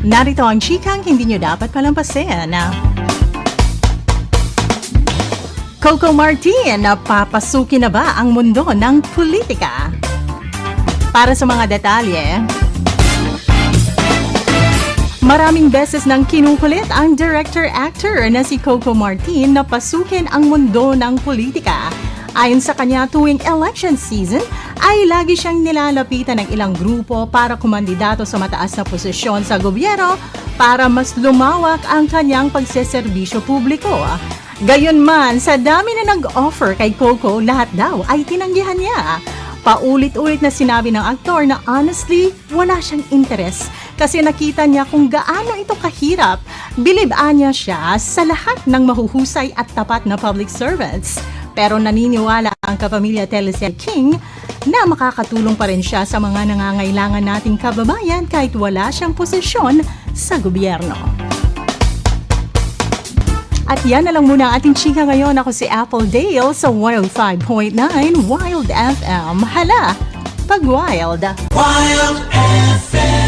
Narito ang chikang hindi nyo dapat palampasin. Coco Martin, papasukin na ba ang mundo ng politika? Para sa mga detalye, maraming beses nang kinukulit ang director-actor na si Coco Martin na pasukin ang mundo ng politika. Ayon sa kanya, tuwing election season ay lagi siyang nilalapitan ng ilang grupo para kumandidato sa mataas na posisyon sa gobyerno para mas lumawak ang kanyang pagseserbisyo publiko. Gayunman, sa dami na nag-offer kay Coco, lahat daw ay tinanggihan niya. Paulit-ulit na sinabi ng aktor na honestly, wala siyang interes kasi nakita niya kung gaano ito kahirap. Bilib-an niya siya sa lahat ng mahuhusay at tapat na public servants. Pero naniniwala ang kapamilya Teleserye King na makakatulong pa rin siya sa mga nangangailangan nating kababayan kahit wala siyang posisyon sa gobyerno. At yan na lang muna ang ating chika ngayon. Ako si Apple Dale sa Wild 5.9 Wild FM. Hala, pag Wild! Wild FM.